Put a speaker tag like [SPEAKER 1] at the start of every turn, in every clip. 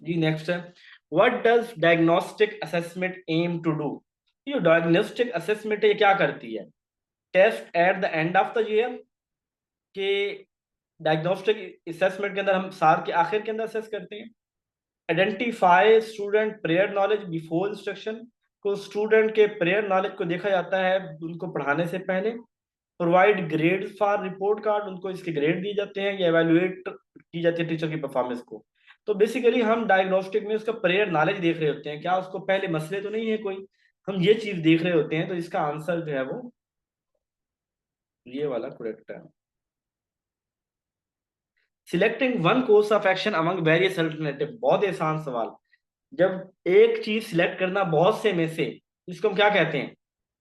[SPEAKER 1] जी next है, what does diagnostic assessment aim to do. ये diagnostic assessment ये क्या करती है? Test at the end of the year के डायग्नोस्टिक असेसमेंट के अंदर हम साल के आखिर के अंदर असेस करते हैं। Identify student prayer knowledge before instruction, को स्टूडेंट के प्रेयर नॉलेज को देखा जाता है उनको पढ़ाने से पहले। Provide grade for report card, उनको इसके ग्रेड दिए जाते हैं या एवेल्युएट की जाती है टीचर की परफॉर्मेंस को। तो बेसिकली हम डायग्नोस्टिक में उसका प्रेयर नॉलेज देख रहे होते हैं, क्या उसको पहले मसले तो नहीं है कोई, हम ये चीज देख रहे होते हैं। तो इसका आंसर जो है वो ये वाला करेक्ट है। Selecting one course of action among various alternative, बहुत ही आसान सवाल। जब एक चीज सिलेक्ट करना बहुत से में से, इसको हम क्या कहते हैं?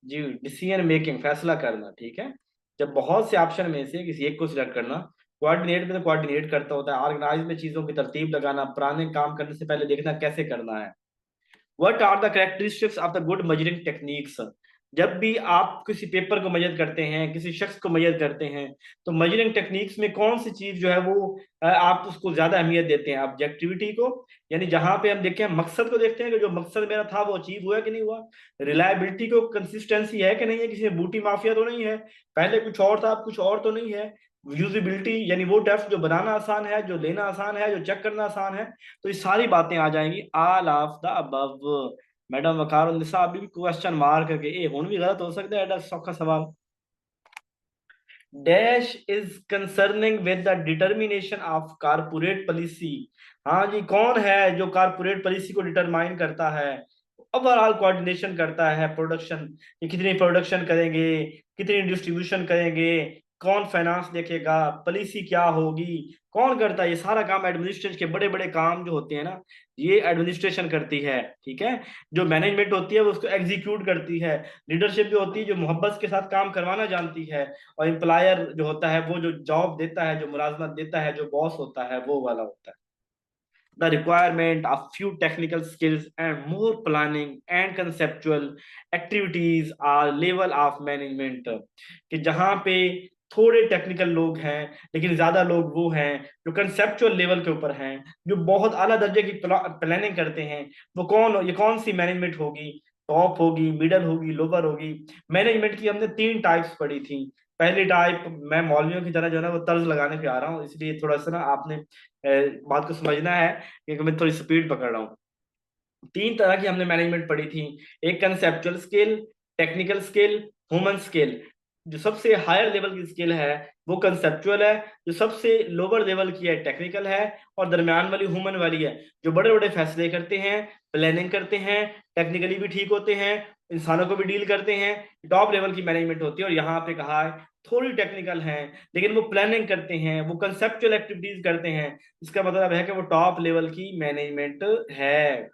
[SPEAKER 1] जी डिसीजन मेकिंग, फैसला करना, ठीक है। जब बहुत से ऑप्शन में से किसी एक को सिलेक्ट करना। कोऑर्डिनेट में तो कोऑर्डिनेट करता होता है, ऑर्गेनाइज में चीजों की तरतीब लगाना, पुराने काम करने से पहले देखना कैसे करना है। What are the characteristics of the good measuring techniques. जब भी आप किसी पेपर को मेजर करते हैं, किसी शख्स को मेजर करते हैं, तो मेजरिंग टेक्निक्स में कौन सी चीज जो है वो आप उसको ज्यादा अहमियत देते हैं? ऑब्जेक्टिविटी को, यानी जहां पे हम देखें, हम मकसद को देखते हैं कि जो मकसद मेरा था वो अचीव हुआ कि नहीं हुआ। रिलायबिलिटी को, कंसिस्टेंसी है कि नहीं है, किसी में बूटी माफिया तो नहीं है, पहले कुछ और था अब कुछ और तो नहीं है। यूजिबिलिटी, यानी वो डेप्थ जो बनाना आसान है, जो लेना आसान है, जो चेक करना आसान है। तो ये सारी बातें आ जाएंगी all of the above. Madam Waqar Nisa अभी भी क्वेश्चन मार्क करके ए हुन भी गलत हो सकता है एडा सौखा सवाल। Dash is concerning with the determination of corporate policy. हाँ जी, कौन है जो कारपोरेट पॉलिसी को डिटरमाइन करता है? ओवरऑल कोऑर्डिनेशन करता है प्रोडक्शन, ये कितनी प्रोडक्शन करेंगे, कितनी डिस्ट्रीब्यूशन करेंगे, कौन फाइनेंस देखेगा, पॉलिसी क्या होगी, कौन करता है? ये सारा काम एडमिनिस्ट्रेशन के बड़े बड़े काम जो होते हैं ना, ये एडमिनिस्ट्रेशन करती है, ठीक है। जो मैनेजमेंट होती है वो उसको एग्जीक्यूट करती है। लीडरशिप जो होती है जो मोहब्बत के साथ काम करवाना जानती है। और एम्प्लॉयर जो होता है वो जो जॉब देता है, जो मुलाजमत देता है, जो बॉस होता है वो वाला होता है। The requirement of few technical skills and more planning and conceptual activities are level of management, कि जहां पे थोड़े टेक्निकल लोग हैं लेकिन ज्यादा लोग वो हैं जो कंसेप्चुअल लेवल के ऊपर हैं, जो बहुत आला दर्जे की प्लानिंग करते हैं। वो कौन, ये कौन सी मैनेजमेंट होगी? टॉप होगी, मिडल होगी, लोअर होगी। मैनेजमेंट की हमने तीन टाइप्स पढ़ी थी। पहली टाइप, मैं मौलवियों की तरह जो है ना वो तर्ज लगाने पे आ रहा हूँ, इसलिए थोड़ा सा ना आपने बात को समझना है कि मैं थोड़ी स्पीड पकड़ रहा हूँ। तीन तरह की हमने मैनेजमेंट पढ़ी थी। एक conceptual scale, technical scale, human scale. जो सबसे हायर लेवल की स्केल है वो कंसेप्चुअल है, जो सबसे लोअर लेवल की है टेक्निकल है, और दरमियान वाली ह्यूमन वाली है, जो बड़े बड़े फैसले करते हैं, प्लानिंग करते हैं, टेक्निकली भी ठीक होते हैं, इंसानों को भी डील करते हैं। टॉप लेवल की मैनेजमेंट होती है। और यहाँ पे कहा है थोड़ी टेक्निकल है लेकिन वो प्लानिंग करते हैं, वो कंसेप्चुअल एक्टिविटीज करते हैं। इसका मतलब है कि वो टॉप लेवल की मैनेजमेंट है।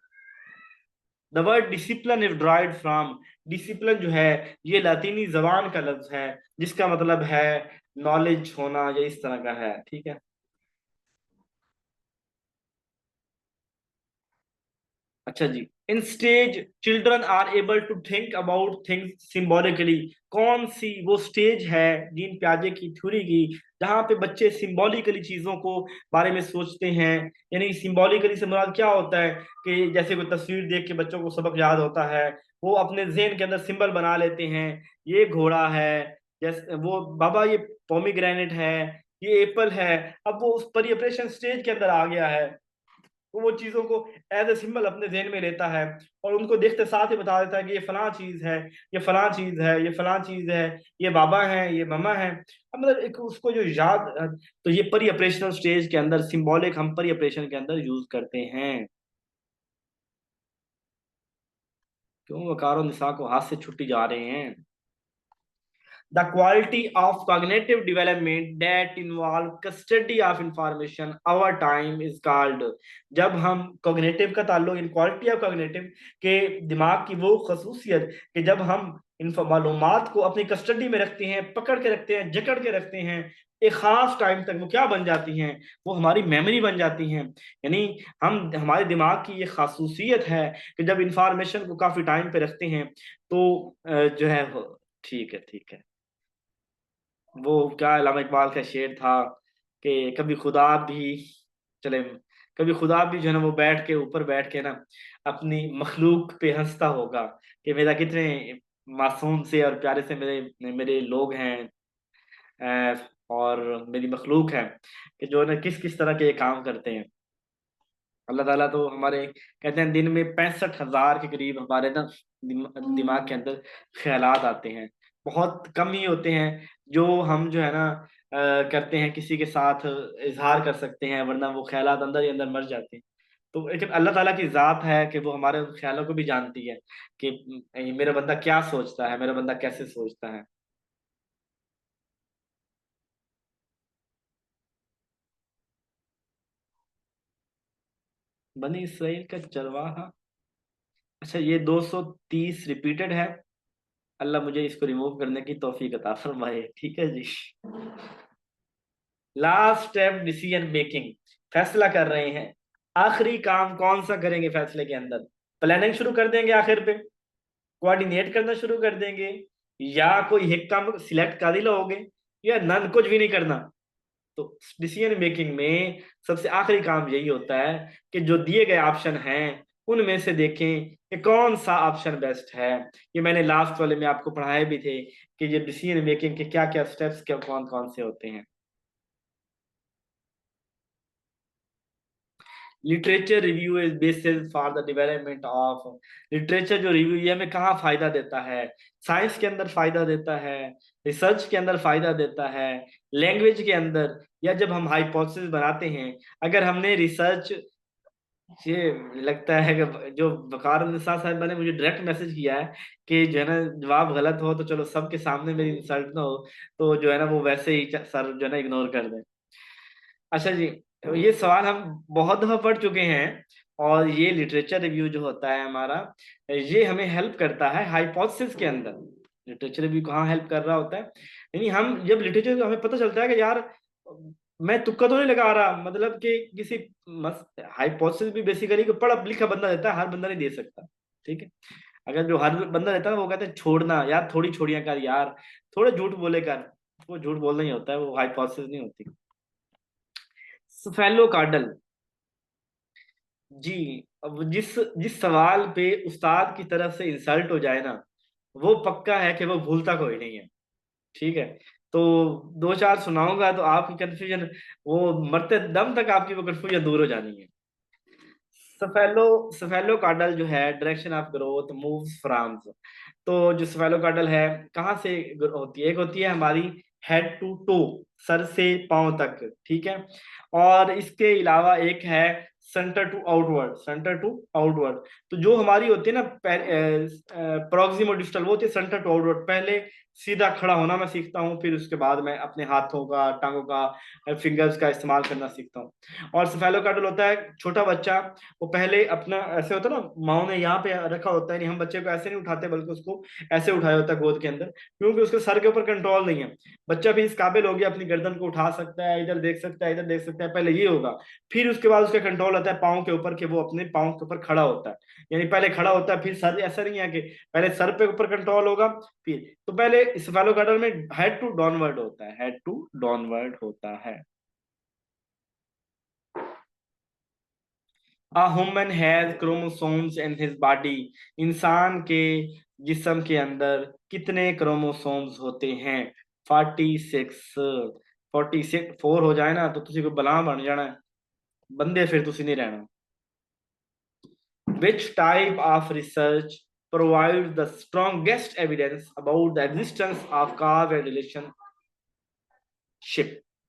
[SPEAKER 1] The word discipline is dried from, discipline जो है ये लातीनी जबान का लफ्ज है जिसका मतलब है नॉलेज होना या इस तरह का है, ठीक है। अच्छा जी, in stage children are able to think about things symbolically. कौन सी वो स्टेज है जीन प्याजे की थ्योरी की जहां पे बच्चे सिंबॉलिकली चीजों को बारे में सोचते हैं? यानी सिंबॉलिकली से मुराद क्या होता है कि जैसे कोई तस्वीर देख के बच्चों को सबक याद होता है, वो अपने जेहन के अंदर सिंबल बना लेते हैं। ये घोड़ा है, जैसे वो बाबा ये पोमीग्रेनेट है, ये एप्पल है। अब वो उस परिप्रेशन स्टेज के अंदर आ गया है, तो वो चीजों को एज ए सिंबल अपने ध्यान में लेता है और उनको देखते साथ ही बता देता है कि ये फलां चीज है, ये फलां चीज है, ये फलां चीज है, ये बाबा है, ये मम्मा है। अब मतलब एक उसको जो याद, तो ये परी ऑपरेशनल स्टेज के अंदर सिंबॉलिक हम परी ऑपरेशन के अंदर यूज करते हैं। क्यों वकारो निसा को हाथ से छुट्टी जा रहे हैं? the quality of cognitive development that involve custody of information our time is called। जब हम कॉग्निटिव का ताल्लुक इन क्वालिटी ऑफ कॉग्निटिव के दिमाग की वो खसूसियत कि जब हम इन मालूमात को अपनी कस्टडी में रखते हैं, पकड़ के रखते हैं, जकड़ के रखते हैं, एक खास टाइम तक वो क्या बन जाती हैं? वो हमारी मेमोरी बन जाती हैं। यानी हम हमारे दिमाग की ये खासूसियत है कि जब इंफॉर्मेशन को काफी टाइम पे रखते हैं तो जो है ठीक है, ठीक है। वो क्या अल्लामा इकबाल का शेर था कि कभी खुदा भी, चले कभी खुदा भी जो है ना वो बैठ के ऊपर बैठ के ना अपनी मखलूक पे हंसता होगा कि मेरा कितने मासूम से और प्यारे से मेरे मेरे लोग हैं, और मेरी मखलूक है कि जो ना किस किस तरह के ये काम करते हैं। अल्लाह ताला तो हमारे कहते हैं दिन में 65,000 के करीब हमारे ना दिमाग के अंदर ख्यालात आते हैं। बहुत कम ही होते हैं जो हम जो है ना करते हैं किसी के साथ इजहार कर सकते हैं, वरना वो ख्यालात अंदर ही अंदर मर जाते हैं। तो लेकिन अल्लाह ताला की जात है कि वो हमारे उन ख्यालों को भी जानती है कि मेरा बंदा क्या सोचता है, मेरा बंदा कैसे सोचता है। बनी इसराइल का चरवाहा, अच्छा ये 230 रिपीटेड है। अल्लाह मुझे इसको रिमूव करने की तौफीक अता फरमाए, ठीक है जी। लास्ट स्टेप डिसीजन मेकिंग, फैसला कर रहे हैं। आखिरी काम कौन सा करेंगे फैसले के अंदर? प्लानिंग शुरू कर देंगे आखिर पे, कोऑर्डिनेट करना शुरू कर देंगे, या कोई एक काम सिलेक्ट कर ही लोगे, या नन कुछ भी नहीं करना? तो डिसीजन मेकिंग में सबसे आखिरी काम यही होता है कि जो दिए गए ऑप्शन हैं उनमें से देखें कि कौन सा ऑप्शन बेस्ट है। ये मैंने लास्ट वाले में आपको पढ़ाए भी थे कि ये डिसीजन मेकिंग के क्या क्या स्टेप्स क्या कौन कौन से होते हैं। Literature review is basis for the development of, literature जो रिव्यू ये हमें कहाँ फायदा देता है? साइंस के अंदर फायदा देता है, रिसर्च के अंदर फायदा देता है, लैंग्वेज के अंदर, या जब हम हाइपोथेसिस बनाते हैं। अगर हमने रिसर्च, ये लगता है कि जो वकार निसार साहब ने मुझे डायरेक्ट मैसेज किया है कि जो है ना जवाब गलत हो तो चलो सबके सामने मेरी इंसल्ट ना हो, तो जो है ना वो वैसे ही सर जो है ना इग्नोर कर दें। अच्छा जी, तो ये सवाल हम बहुत दफा पढ़ चुके हैं, और ये लिटरेचर रिव्यू जो होता है हमारा, ये हमें हेल्प करता है हाइपोथेसिस के अंदर। लिटरेचर रिव्यू कहाँ हेल्प कर रहा होता है? यानी हम जब लिटरेचर हमें पता चलता है कि यार मैं तुक्का तो नहीं लगा रहा, मतलब कि किसी हाइपोथेसिस भी बेसिकली पढ़ा लिखा बंदा देता है, हर बंदा नहीं दे सकता। ठीक है, अगर जो हर बंदा रहता है वो कहते हैं छोड़ना यार, थोड़ी छोड़िया कर यार, थोड़े झूठ बोले कर, वो झूठ बोलना ही होता है, वो हाइपोथेसिस नहीं होती। सफेलो कार्डल जी, अब जिस जिस सवाल पे उस्ताद की तरफ से इंसल्ट हो जाए ना, वो पक्का है कि वो भूलता कोई नहीं है। ठीक है, तो दो चार सुनाऊंगा तो आपकी कंफ्यूजन, वो मरते दम तक आपकी वो कंफ्यूजन दूर हो जानी है। सफेलो सफेलो कार्डल जो है direction of growth moves from, तो जो सफेलो कार्डल है कहाँ से होती है? एक होती है हमारी हेड टू टो, सर से पांव तक, ठीक है। और इसके अलावा एक है centre to outward, centre to outward. तो जो हमारी होती है ना प्रोक्सिमो डिस्टल, वो होती है सेंटर टू आउटवर्ड। पहले सीधा खड़ा होना मैं सीखता हूँ, फिर उसके बाद मैं अपने हाथों का, टांगों का, फिंगर्स का इस्तेमाल करना सीखता हूँ। और सेफेलोकार्डल होता है छोटा बच्चा, वो पहले अपना ऐसे होता है ना, माँ ने यहाँ पे रखा होता है, नहीं हम बच्चे को ऐसे नहीं उठाते बल्कि उसको ऐसे उठाया होता है गोद के अंदर, क्योंकि उसके सर के ऊपर कंट्रोल नहीं है। बच्चा भी इस काबिल हो गया अपनी गर्दन को उठा सकता है, इधर देख सकता है, इधर देख सकता है, पहले ये होगा। फिर उसके बाद उसका कंट्रोल आता है पाँव के ऊपर कि वो अपने पाँव के ऊपर खड़ा होता है। यानी पहले खड़ा होता है, फिर सर, ऐसा नहीं है कि पहले सर पे ऊपर कंट्रोल होगा फिर। तो पहले इस गार्डन में हेड टू डाउनवर्ड होता है, हेड टू डाउनवर्ड होता है। A human has chromosomes in his body, इंसान के जिस्म के अंदर कितने क्रोमोसोम्स होते हैं? 46। 46 4 हो जाए ना तो तुसी को बला बन जाना है, बंदे फिर तुसी नहीं रहना। Which type of research provides the strongest evidence about the existence of cause and relationship,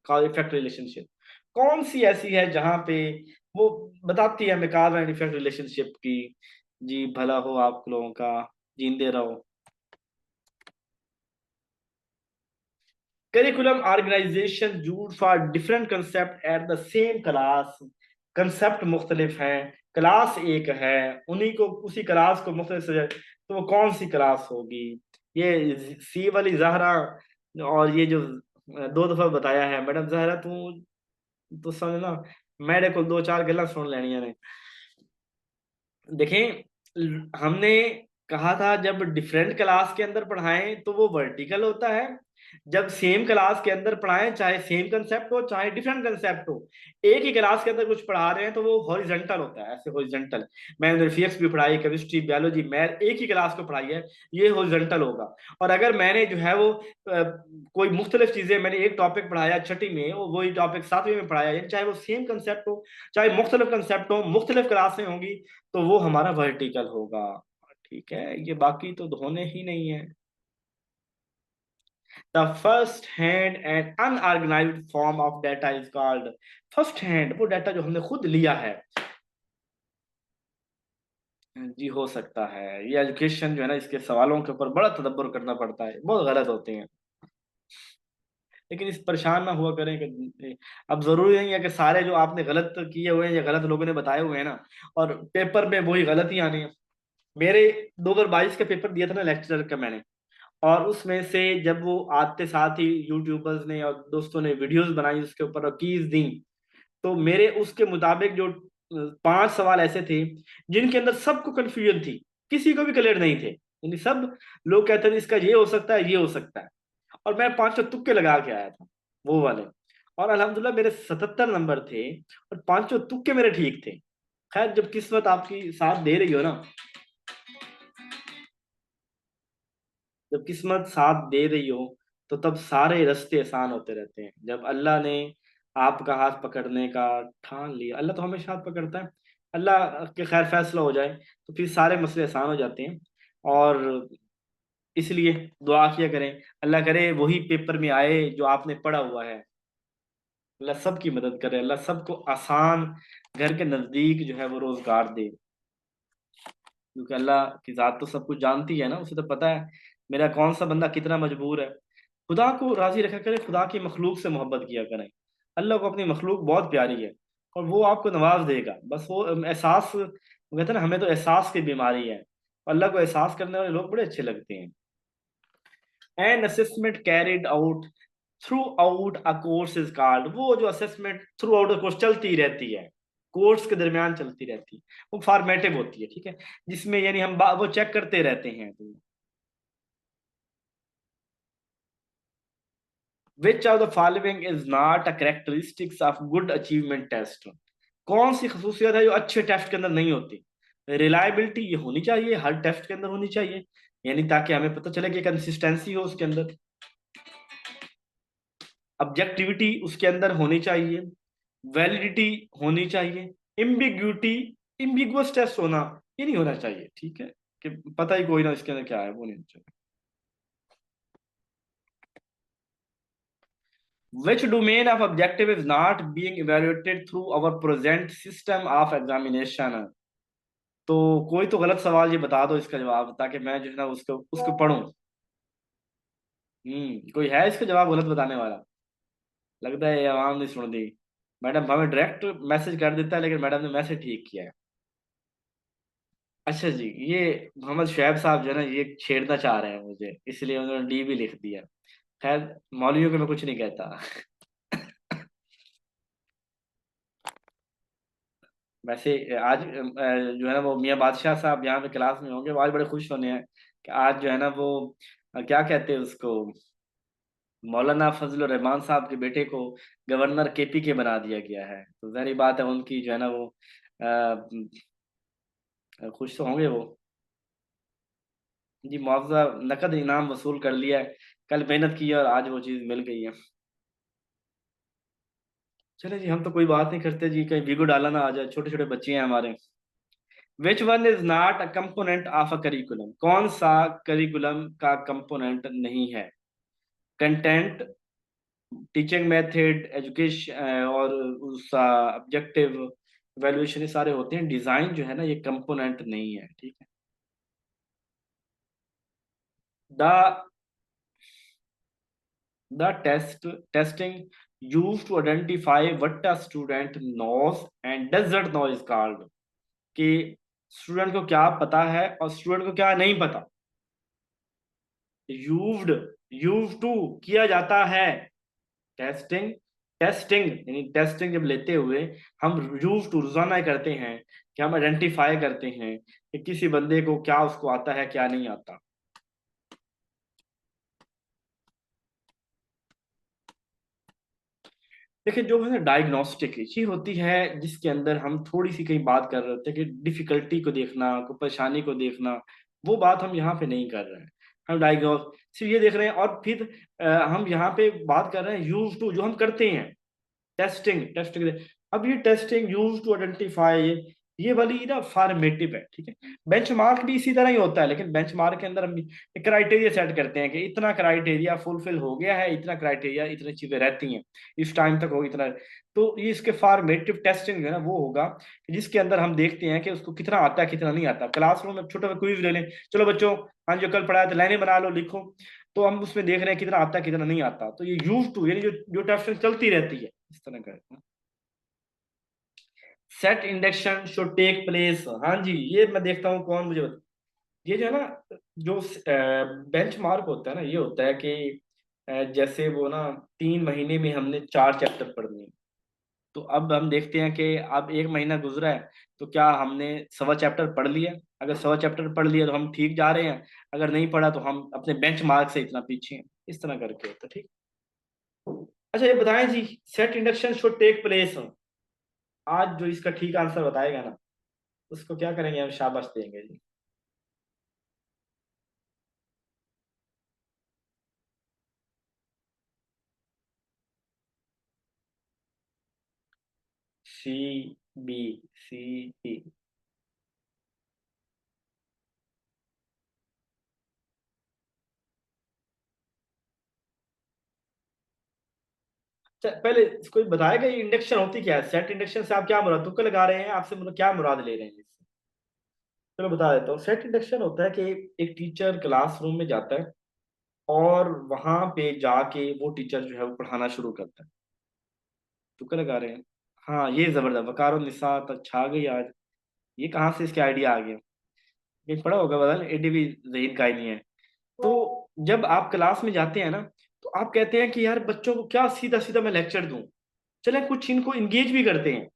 [SPEAKER 1] cause effect relationship? कौन सी ऐसी है जहां पे वो बताती है हमें cause and effect relationship की? जी भला हो आप लोगों का, जींदे रहो। Curriculum organisation use for different concept at the same class, concept मुख्तलिफ हैं, क्लास एक है, उन्हीं को उसी क्लास को मुख्तलिफ सजा, तो वो कौन सी क्लास होगी? ये सी वाली जहरा, और ये जो दो दफा बताया है मैडम जहरा, तू तो समझना मेरे को दो चार गल्ला सुन लेनी ने। देखें, हमने कहा था जब डिफरेंट क्लास के अंदर पढ़ाएं तो वो वर्टिकल होता है, जब सेम क्लास के अंदर पढ़ाएं, चाहे सेम कंसेप्ट हो चाहे डिफरेंट कंसेप्ट हो, एक ही क्लास के अंदर कुछ पढ़ा रहे हैं तो वो हॉरिजेंटल होता है, ऐसे हॉरिजेंटल। मैंने फिजिक्स भी पढ़ाई, केमिस्ट्री, बायोलॉजी, मैथ, एक ही क्लास को पढ़ाई है, ये हॉरिजेंटल होगा। और अगर मैंने जो है वो कोई मुख्तलिफ चीजें, मैंने एक टॉपिक पढ़ाया छठी में, वही टॉपिक सातवीं में पढ़ाया, यानी चाहे वो सेम कंसेप्ट हो चाहे मुख्तलिफ कंसेप्ट हो, मुख्तलिफ क्लासें होंगी, तो वो हमारा वर्टिकल होगा। ठीक है, ये बाकी तो होने ही नहीं है। The first hand and unorganized form of data is called first hand, वो डाटा जो हमने खुद लिया है। जी हो सकता है, ये एजुकेशन जो है ना, इसके सवालों के ऊपर बड़ा तदब्बर करना पड़ता है, बहुत गलत होते हैं। लेकिन इस परेशान ना हुआ करें कि अब जरूरी नहीं है कि सारे जो आपने गलत किए हुए हैं या गलत लोगों ने बताए हुए हैं ना, और पेपर में वही गलती आनी है। मेरे 2022 का पेपर दिया था ना लेक्चरर का मैंने, और उसमें से जब वो आते साथ ही यूट्यूबर्स ने और दोस्तों ने वीडियोस बनाई उसके ऊपर और कीज दी, तो मेरे उसके मुताबिक जो 5 सवाल ऐसे थे जिनके अंदर सबको कंफ्यूजन थी, किसी को भी क्लियर नहीं थे, यानी सब लोग कहते थे इसका ये हो सकता है, ये हो सकता है, और मैं 5 तुक्के लगा के आया था वो वाले। और अल्हम्दुलिल्लाह मेरे 77 नंबर थे, और 5 तुक्के मेरे ठीक थे। खैर, जब किस्मत आपकी साथ दे रही हो ना, जब किस्मत साथ दे रही हो, तो तब सारे रास्ते आसान होते रहते हैं। जब अल्लाह ने आपका हाथ पकड़ने का ठान लिया, अल्लाह तो हमेशा हाथ पकड़ता है, अल्लाह के खैर फैसला हो जाए तो फिर सारे मसले आसान हो जाते हैं। और इसलिए दुआ किया करें, अल्लाह करे वही पेपर में आए जो आपने पढ़ा हुआ है। अल्लाह सबकी मदद करे, अल्लाह सबको आसान, घर के नजदीक जो है वो रोजगार दे, क्योंकि अल्लाह की जात तो सब कुछ जानती है ना, उसे तो पता है मेरा कौन सा बंदा कितना मजबूर है। खुदा को राजी रखा करें, खुदा की मखलूक से मोहब्बत किया करें। अल्लाह को अपनी मखलूक बहुत प्यारी है, और वो आपको नवाज देगा। बस वो एहसास, वो कहते हैं ना, हमें तो एहसास की बीमारी है, अल्लाह को एहसास करने वाले लोग बड़े अच्छे लगते हैं। An assessment carried out through out a course is called, वो जो assessment through out a course चलती रहती है, कोर्स के दरमियान चलती रहती है, वो फॉर्मेटिव होती है, ठीक है, जिसमें यानी हम वो चेक करते रहते हैं। Which of the following is not a characteristics of good achievement test, कौन सी खसूसियत है जो अच्छे टेस्ट के अंदर नहीं होती। रिलायबिलिटी ये होनी चाहिए, हर टेस्ट के अंदर होनी चाहिए, यानी ताकि हमें पता चले कि कंसिस्टेंसी हो उसके अंदर। ऑब्जेक्टिविटी उसके अंदर होनी चाहिए, वैलिडिटी होनी चाहिए, इम्बिग्यूटी, इम्बिगुअस टेस्ट होना ये नहीं होना चाहिए, ठीक है, कि पता ही कोई ना इसके अंदर क्या है, वो नहीं होना चाहिए। Which domain of objective is not being evaluated through our present system of examination? तो कोई तो गलत सवाल ये बता दो इसका जवाब, ताकि मैं जो है ना उसको उसको पढूं। कोई है इसका जवाब गलत बताने वाला? लगता है ये आवाम ने सुन दी। मैडम हमें डायरेक्ट मैसेज कर देता है, लेकिन मैडम ने मैसेज ठीक किया है। अच्छा जी, ये मोहम्मद शुएब साहब जो है ना, ये छेड़ना चाह रहे हैं मुझे, इसलिए उन्होंने डी भी लिख दिया। खैर, मौलवियों को मैं कुछ नहीं कहता। वैसे आज जो है ना वो मियाँ बादशाह साहब यहाँ पे क्लास में होंगे, वो आज बड़े खुश होने हैं कि आज जो है ना वो क्या कहते हैं उसको, मौलाना फजल रहमान साहब के बेटे को गवर्नर केपी के बना दिया गया है। तो जाहिर बात है उनकी जो है ना वो खुश तो होंगे वो। जी, मुआवजा नकद इनाम वसूल कर लिया है, कल मेहनत की है और आज वो चीज़ मिल गई है। चले जी, हम तो कोई बात नहीं करते जी, कहीं वीगो डाला ना आ जाए, छोटे छोटे बच्चे हैं हमारे। Which one is not a component of a curriculum, कौन सा करिकुलम का कंपोनेंट नहीं है? कंटेंट, टीचिंग मेथड, एजुकेशन, और उसका ऑब्जेक्टिव, वैल्यूएशन, ये सारे होते हैं। डिजाइन जो है ना ये कंपोनेंट नहीं है, ठीक है। The the testing use to identify what a student knows and doesn't know is called, कि स्टूडेंट को क्या पता है और स्टूडेंट को क्या नहीं पता। यूज्ड, यूज टू किया जाता है। टेस्टिंग, टेस्टिंग यानी टेस्टिंग जब लेते हुए हम यूज टू रोजाना ही करते हैं, कि हम आइडेंटिफाई करते हैं कि किसी बंदे को क्या उसको आता है क्या नहीं आता। देखिए जो है ना डायग्नोस्टिक ये होती है जिसके अंदर हम थोड़ी सी कहीं बात कर रहे होते हैं कि डिफिकल्टी को देखना, कोई परेशानी को देखना, वो बात हम यहाँ पे नहीं कर रहे हैं। हम डायग्नोस सिर्फ ये देख रहे हैं, और फिर हम यहाँ पे बात कर रहे हैं यूज टू, जो हम करते हैं टेस्टिंग। टेस्टिंग अब ये टेस्टिंग यूज टू आइडेंटिफाई, ये वाली ना फॉर्मेटिव है, ठीक है। बेंचमार्क भी इसी तरह ही होता है, लेकिन बेंचमार्क के अंदर हम क्राइटेरिया सेट करते हैं कि इतना क्राइटेरिया फुलफिल हो गया है, इतना क्राइटेरिया, इतनी चीजें रहती हैं, इस टाइम तक हो इतना। तो ये इसके फॉर्मेटिव टेस्टिंग जो है ना वो होगा कि जिसके अंदर हम देखते हैं कि उसको कितना आता है कितना नहीं आता। क्लासरूम में छोटा सा क्विज ले लें, चलो बच्चों, हाँ जो कल पढ़ाया था लाइनें बना लो लिखो, तो हम उसमें देख रहे हैं कितना आता है कितना नहीं आता। तो ये यूज टू यानी जो जो टेस्टिंग चलती रहती है इस तरह का। Set induction should take place, हाँ जी, ये मैं देखता हूँ कौन मुझे बता। ये जो है ना, जो बेंच मार्क होता है ना, ये होता है कि जैसे वो ना 3 महीने में हमने 4 चैप्टर पढ़ने हैं। तो अब हम देखते हैं कि अब 1 महीना गुजरा है, तो क्या हमने 1.25 चैप्टर पढ़ लिया? अगर 1.25 चैप्टर पढ़ लिया तो हम ठीक जा रहे हैं, अगर नहीं पढ़ा तो हम अपने बेंच मार्क से इतना पीछे हैं। इस तरह करके तो ठीक। अच्छा ये बताएं जी, set induction should take place, आज जो इसका ठीक आंसर बताएगा ना उसको क्या करेंगे हम, शाबाश देंगे जी। सी, बी, सी, डी। पहले कोई बताएगा ये इंडक्शन होती क्या है? सेट इंडक्शन से आप क्या मुराद, तुक्का लगा रहे हैं, आपसे मतलब क्या मुराद ले रहे हैं इससे? चलो बता देता हूँ। सेट इंडक्शन होता है कि एक टीचर क्लासरूम में जाता है और वहां पे जाके वो टीचर जो है वो पढ़ाना शुरू करता है। तुक्का लगा रहे हैं? हाँ ये जबरदस्त, वकारो निसात अच्छा आ गई आज। ये कहाँ से इसके आइडिया आ गया? ये पढ़ा होगा, बदल एडी भी जहीन का ही नहीं है। तो जब आप क्लास में जाते हैं ना, तो आप कहते हैं कि यार बच्चों को क्या सीधा सीधा मैं लेक्चर दूं, चले कुछ इनको इंगेज भी करते हैं।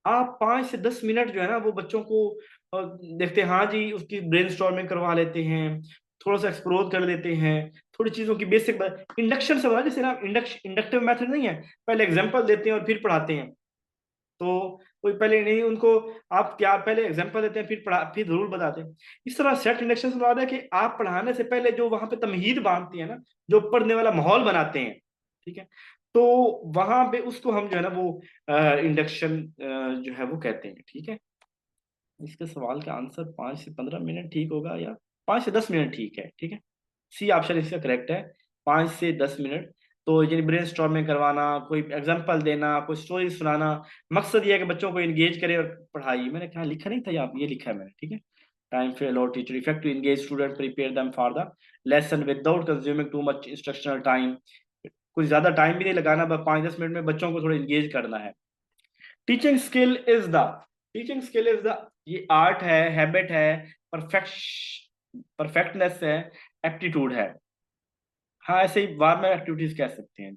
[SPEAKER 1] आप 5 से 10 मिनट जो है ना वो बच्चों को देखते हैं, हाँ जी, उसकी ब्रेनस्टॉर्मिंग करवा लेते हैं, थोड़ा सा एक्सप्लोर कर लेते हैं, थोड़ी चीजों की बेसिक इंडक्शन से बना, जैसे ना इंडक्टिव मेथड नहीं है, पहले एग्जांपल देते हैं और फिर पढ़ाते हैं। तो कोई पहले नहीं उनको, आप क्या पहले एग्जांपल देते हैं फिर पढ़ा फिर रूल बताते हैं। इस तरह सेट इंडक्शन से मुराद है कि आप पढ़ाने से पहले जो वहां पे तमहीद बांधती है ना, जो पढ़ने वाला माहौल बनाते हैं, ठीक है। तो वहां पे उसको हम जो है ना वो इंडक्शन जो है वो कहते हैं, ठीक है। इसके सवाल का आंसर 5 से 15 मिनट ठीक होगा, या 5 से 10 मिनट ठीक है, ठीक है। सी ऑप्शन इसका करेक्ट है, 5 से 10 मिनट। तो यानी ब्रेन स्टॉर्मिंग करवाना, कोई एग्जांपल देना, कोई स्टोरी सुनाना, मकसद ये है कि बच्चों को एंगेज करे और पढ़ाई। मैंने कहा लिखा नहीं था, यहाँ पे ये लिखा है मैंने, ठीक है। टाइम फेल और teacher effect to engage student, prepare them for the lesson without consuming too much instructional time. कुछ ज्यादा टाइम भी नहीं लगाना, बस 5-10 मिनट में बच्चों को थोड़ा एंगेज करना है। Teaching skill is the, teaching skill is the, ये आर्ट है, हैबिट है, परफेक्टनेस है, एप्टीट्यूड है। हाँ ऐसे ही बार में एक्टिविटीज कह सकते हैं।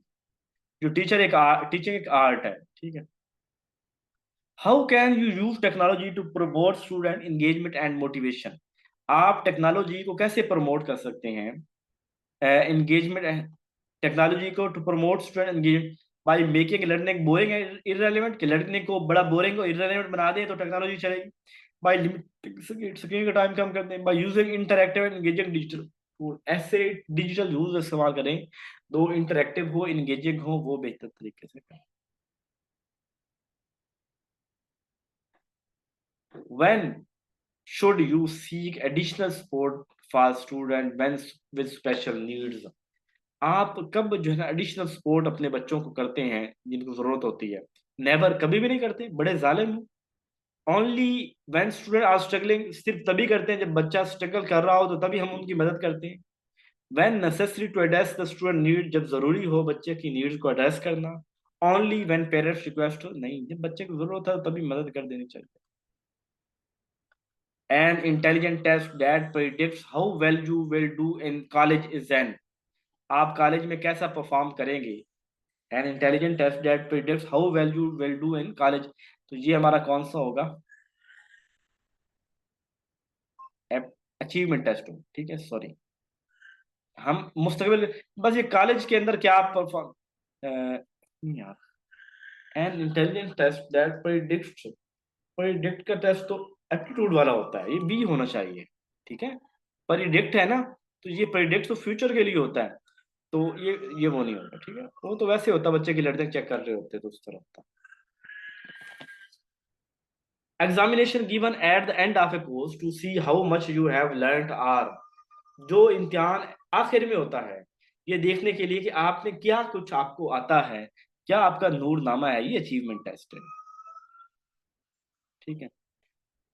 [SPEAKER 1] जो टीचर एक टीचिंग एक आर्ट है, ठीक है। How can you use technology to promote student engagement and motivation? आप टेक्नोलॉजी को कैसे प्रमोट कर सकते हैं, एंगेजमेंट, टेक्नोलॉजी को to promote student engagement by making learning boring and irrelevant, कि लर्निंग को बड़ा बोरिंग और इररेलेवेंट बना दें तो टेक्नोलॉजी चलेगी। बाय लिमिटिंग स्क्रीन का टाइम कम कर दें, by using interactive and engaging digital tool. ऐसे डिजिटल यूज इस्तेमाल करें, दो इंटरैक्टिव हो इंगेजिंग हो, वो बेहतर तरीके से करें। When should you seek additional support for student when with special needs? आप कब जो है ना एडिशनल सपोर्ट अपने बच्चों को करते हैं जिनको जरूरत होती है? नेवर, कभी भी नहीं करते, बड़े जालिम हो। Only when student are struggling, सिर्फ तभी करते हैं जब बच्चा स्ट्रगल कर रहा हो, तो तभी हम उनकी मदद करते हैं। When necessary to address the student need, जब जरूरी हो बच्चे की नीड्स को एड्रेस करना। ओनली व्हेन पेरेंट्स रिक्वेस्ट, नहीं, जब बच्चे को जरूरत है तभी मदद कर देनी चाहिए। An intelligent test that predicts how well you will do in college is an, आप कॉलेज में कैसा परफॉर्म करेंगे? An intelligent test that predicts how well you will do in college, तो ये हमारा कौन सा होगा? अचीवमेंट टेस्ट हो, ठीक है, सॉरी। हम मुस्तकबिल, बस ये कॉलेज के अंदर क्या आप परफॉर्म, नहीं यार, an intelligent test that predict का टेस्ट तो एप्टीट्यूड वाला होता है, ये बी होना चाहिए। ठीक है, प्रिडिक्ट है ना, तो ये प्रिडिक्ट तो फ्यूचर के लिए होता है, तो ये वो नहीं होगा। ठीक है, वो तो वैसे होता है, बच्चे की लड़के चेक कर रहे होते हैं तो उस तरह होता है। Examination given at the end of a course to see how much you have learned are, जो इम्तिहान आखिर में होता है, ये देखने के लिए कि आपने क्या कुछ आपको आता है, क्या आपका नूरनामा है, ये अचीवमेंट टेस्ट है। ठीक है,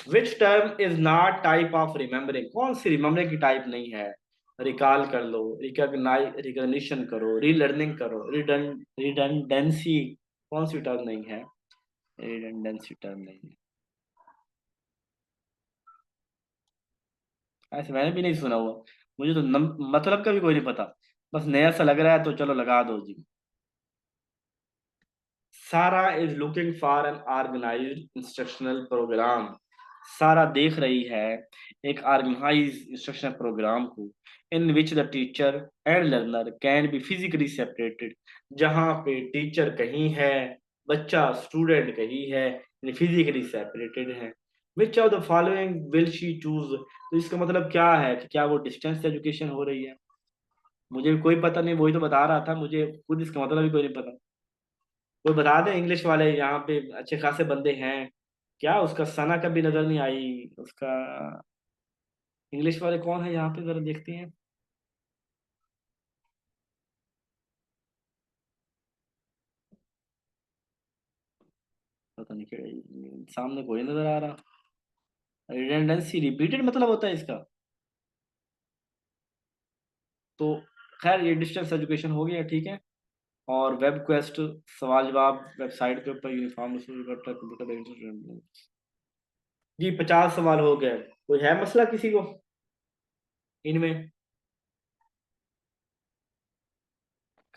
[SPEAKER 1] which term is not type of remembering, कौन सी रिमेम्बरिंग की टाइप नहीं है? रिकॉल कर लो, रिकॉग्निशन करो, रीलर्निंग करो, रिडंडेंसी, कौन सी टर्म नहीं है? रिडंडेंसी टर्म नहीं है, ऐसे मैंने भी नहीं सुना हुआ। मुझे तो मतलब का भी कोई नहीं पता, बस नया सा लग रहा है तो चलो लगा दो जी। Sara is looking for an organised instructional programme, Sara देख रही है एक ऑर्गेनाइज इंस्ट्रक्शनल प्रोग्राम को, in which the teacher and learner can be physically separated, जहाँ पे टीचर कहीं है, बच्चा स्टूडेंट कहीं है, फिजिकली सेपरेटेड है। विच of the following will she choose, तो इसका मतलब क्या है कि क्या वो डिस्टेंस एजुकेशन हो रही है? मुझे भी कोई पता नहीं, वही तो बता रहा था, मुझे खुद इसका मतलब भी कोई नहीं पता। कोई बता दे, इंग्लिश वाले यहाँ पे अच्छे खासे बंदे हैं क्या? उसका सना कभी नजर नहीं आई उसका। इंग्लिश वाले कौन है यहाँ पे, जरा देखते हैं। पता नहीं क्या, सामने कोई नजर आ रहा। रिडंडेंसी रिपीटेड मतलब होता है इसका, तो खैर ये डिस्टेंस एजुकेशन हो गया। ठीक है, और वेब क्वेस्ट, सवाल जवाब वेबसाइट के ऊपर यूनिफॉर्म कंप्यूटर जी, 50 सवाल हो गए। कोई है मसला किसी को इनमें?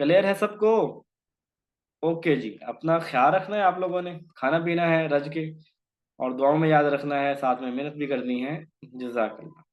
[SPEAKER 1] क्लियर है सबको? ओके जी, अपना ख्याल रखना है आप लोगों ने, खाना पीना है रज के, और दुआओं में याद रखना है, साथ में मेहनत भी करनी है। जज़ाकल्लाह।